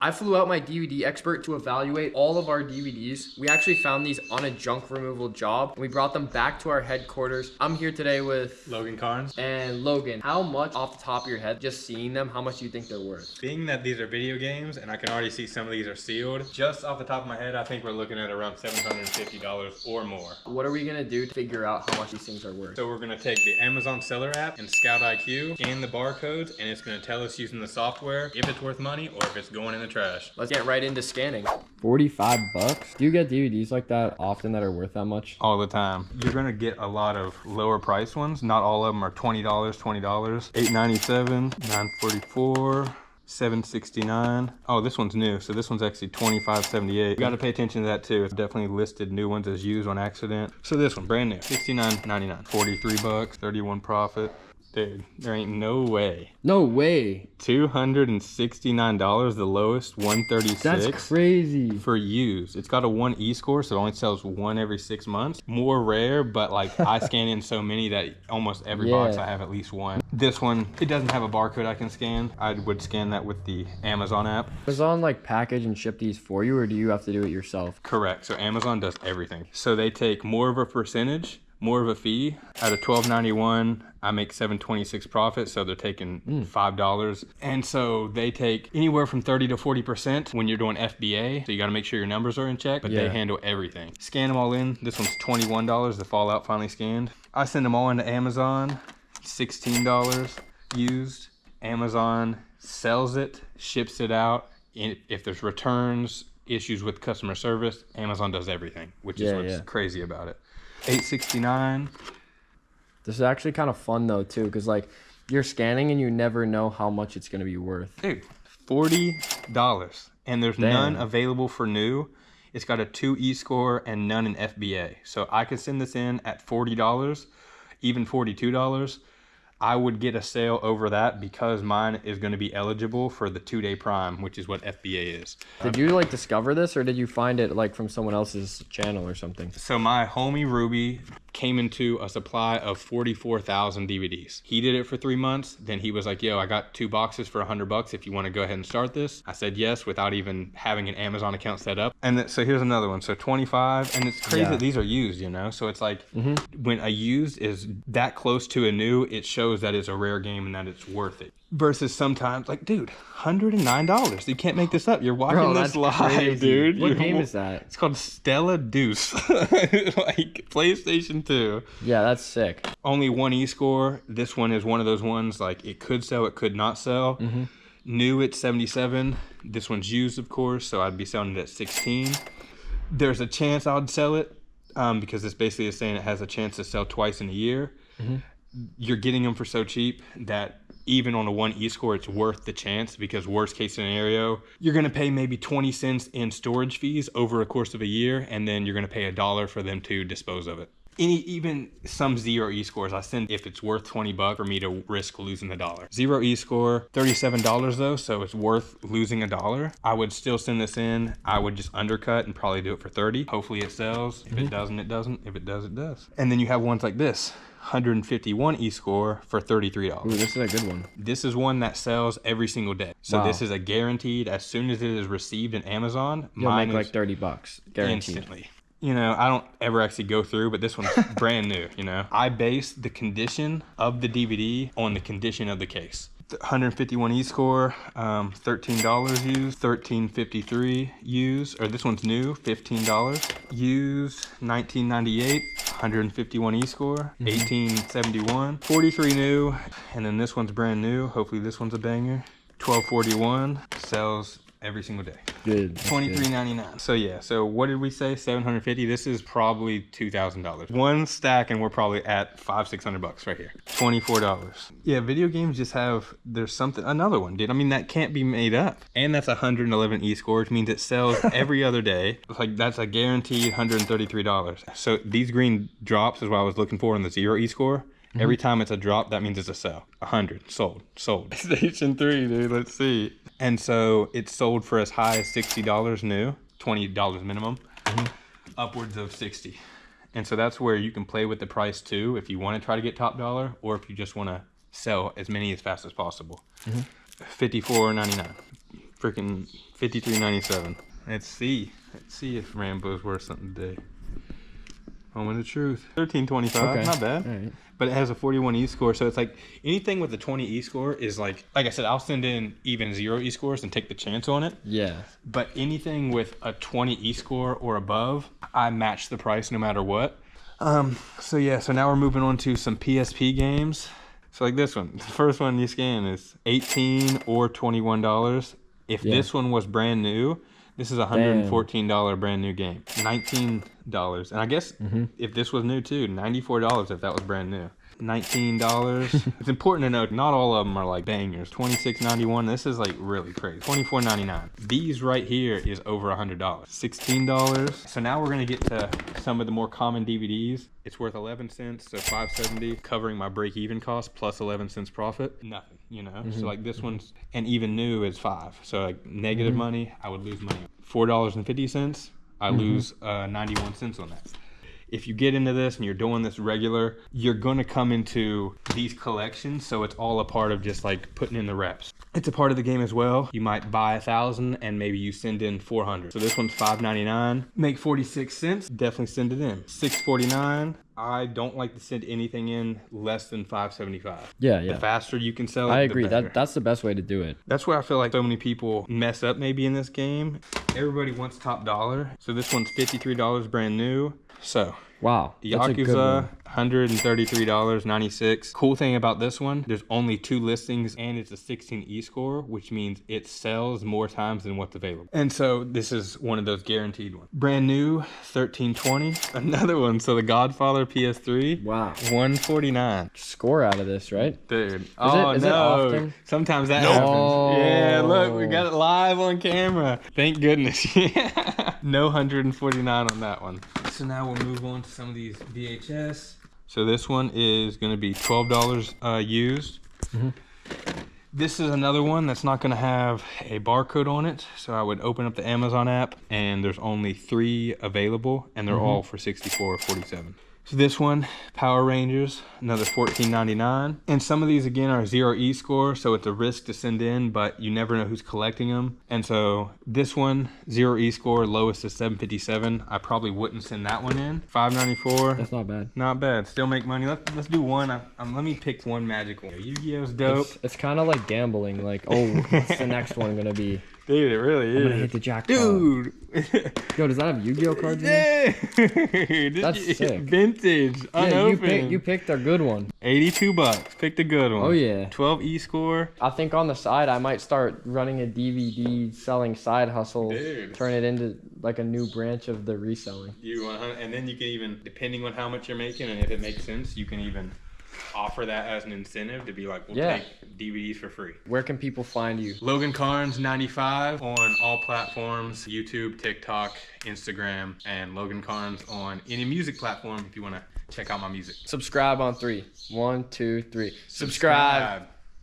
I flew out my DVD expert to evaluate all of our DVDs. We actually found these on a junk removal job, and we brought them back to our headquarters. I'm here today with Logan Carnes. And Logan, how much off the top of your head, just seeing them, how much do you think they're worth? Being that these are video games, and I can already see some of these are sealed, just off the top of my head, I think we're looking at around $750 or more. What are we gonna do to figure out how much these things are worth? So we're gonna take the Amazon Seller app and Scout IQ, scan the barcodes, and it's gonna tell us using the software if it's worth money or if it's going in the trash. Let's get right into scanning. 45 bucks? Do you get DVDs like that often that are worth that much? All the time. You're gonna get a lot of lower price ones. Not all of them are $20, $20. $8.97, $9.44. $7.69. Oh, this one's new, so this one's actually $25.78. You got to pay attention to that too. It's definitely listed new ones as used on accident. So this one, brand new, $69.99. 43 bucks, 31 profit. Dude, there ain't no way. No way. $269, the lowest, 136. That's crazy. For used. It's got a 1 E-score, so it only sells one every 6 months. More rare, but like I scan in so many that almost every box I have at least one. This one, it doesn't have a barcode I can scan. I would scan that with the Amazon app. Amazon like package and ship these for you, or do you have to do it yourself? Correct. So Amazon does everything. So they take more of a percentage, more of a fee. Out of $12.91, I make $7.26 profit, so they're taking $5. And so they take anywhere from 30 to 40% when you're doing FBA. So you got to make sure your numbers are in check, but they handle everything. Scan them all in. This one's $21. The Fallout finally scanned. I send them all into Amazon. $16 used. Amazon sells it, ships it out. If there's returns, issues with customer service, Amazon does everything, which is what's crazy about it. $8.69. This is actually kind of fun though too, because like you're scanning and you never know how much it's gonna be worth. Dude, $40, and there's none available for new. It's got a 2 E-score and none in FBA. So I could send this in at $40, even $42. I would get a sale over that because mine is going to be eligible for the 2-day prime, which is what FBA is. Did you like discover this, or did you find it like from someone else's channel or something? So my homie Ruby came into a supply of 44,000 DVDs. He did it for 3 months. Then he was like, yo, I got 2 boxes for $100 if you want to go ahead and start this. I said yes without even having an Amazon account set up. And so here's another one. So 25, and it's crazy that these are used, you know? So it's like when a used is that close to a new, it shows that it's a rare game and that it's worth it. Versus sometimes, like, dude, $109. You can't make this up. You're watching this live, crazy. dude. What game is that? It's called Stella Deuce. Like PlayStation 2. Yeah, that's sick. Only 1 E-score. This one is one of those ones like it could sell, it could not sell. New at 77. This one's used, of course, so I'd be selling it at 16. There's a chance I'd sell it because this basically is saying it has a chance to sell twice in a year. You're getting them for so cheap that even on a 1 E-score, it's worth the chance, because worst case scenario, you're going to pay maybe 20 cents in storage fees over a course of a year, and then you're going to pay $1 for them to dispose of it. Even some 0 E-scores, I send if it's worth $20 for me to risk losing the $1. 0 E-score, $37 though, so it's worth losing $1. I would still send this in. I would just undercut and probably do it for 30. Hopefully it sells. If it doesn't, it doesn't. If it does, it does. And then you have ones like this. 151 E-score for $33. Ooh, this is a good one. This is one that sells every single day. So this is a guaranteed, as soon as it is received in Amazon, you'll make like $30 guaranteed. Instantly. You know, I don't ever actually go through, but this one's brand new, you know. I base the condition of the DVD on the condition of the case. 151 E-score, $13 used, $13.53 used, or this one's new, $15 used, $19.98, 151 E-score, $18.71, 43 new, and then this one's brand new. Hopefully this one's a banger. $12.41, sells every single day. Good. $23.99. So yeah, so what did we say? $750. This is probably $2,000. One stack and we're probably at $500-600 right here. $24. Yeah, video games just have, there's something, another one, dude. I mean, that can't be made up. And that's 111 E-score, which means it sells every other day. It's like, that's a guaranteed $133. So these green drops is what I was looking for in the 0 E-score. Every time it's a drop, that means it's a sell. 100, sold. Station 3, dude, let's see. And so it's sold for as high as $60 new, $20 minimum, upwards of 60. And so that's where you can play with the price too, if you want to try to get top dollar, or if you just want to sell as many as fast as possible. $54.99. Freaking $53.97. Let's see if Rambo's worth something today. Moment of truth. $13.25. Okay. Not bad. All right. But it has a 41 E-score, so it's like anything with a 20 E-score is like I said, I'll send in even 0 E-scores and take the chance on it. Yeah. But anything with a 20 E-score or above, I match the price no matter what. So now we're moving on to some PSP games. So like this one, the first one you scan is $18 or $21. If this one was brand new, this is a $114 brand new game. $19. And I guess if this was new too, $94 if that was brand new. $19. It's important to note, not all of them are like bangers. $26.91. This is like really crazy. $24.99. These right here is over $100. $16. So now we're gonna get to some of the more common DVDs. It's worth 11 cents, so $5.70, covering my break-even cost plus 11 cents profit. Nothing, you know. So like this one's, and even new is $5. So like negative money, I would lose money. $4.50, I lose 91 cents on that. If you get into this and you're doing this regular, you're gonna come into these collections, so it's all a part of just like putting in the reps. It's a part of the game as well. You might buy 1,000 and maybe you send in 400. So this one's $5.99, make 46 cents, definitely send it in. $6.49. I don't like to send anything in less than $5.75. Yeah. The faster you can sell it, I agree. the better. That's the best way to do it. That's where I feel like so many people mess up maybe in this game. Everybody wants top dollar. So this one's $53 brand new. So Wow. That's a good Yakuza, one. $133.96. Cool thing about this one, there's only 2 listings and it's a 16 E-score, which means it sells more times than what's available. And so this is one of those guaranteed ones. Brand new, $13.20. Another one, so the Godfather PS3. Wow. $149. Score out of this, right? Dude. Is it often? Sometimes that happens. Oh. Yeah, look, we got it live on camera. Thank goodness. No 149 on that one. So now we'll move on to some of these VHS. So this one is going to be $12 used. This is another one that's not going to have a barcode on it. So I would open up the Amazon app and there's only 3 available and they're all for $64 or $47. So this one, Power Rangers, another $14.99. And some of these again are 0 E-score, so it's a risk to send in, but you never know who's collecting them. And so this one, 0 E-score, lowest is $7.57. I probably wouldn't send that one in. $5.94. That's not bad. Not bad. Still make money. Let's do one. Let me pick one magical. Yu-Gi-Oh's dope. It's kind of like gambling. Like, oh, what's the next one gonna be? Dude, it really is. I'm gonna hit the jackpot. Dude. Yo, does that have Yu-Gi-Oh cards in it? Yeah. That's sick. Vintage. Yeah, Unopened. you picked a good one. $82. Picked a good one. Oh yeah. 12 E-score. I think on the side I might start running a DVD selling side hustle. Dude. Turn it into like a new branch of the reselling. And then you can even, depending on how much you're making and if it makes sense, you can even offer that as an incentive to be like, we'll take DVDs for free. Where can people find you? Logan Carnes 95 on all platforms, YouTube, TikTok, Instagram, and Logan Carnes on any music platform if you want to check out my music. Subscribe on 3. 1, 2, 3. Subscribe.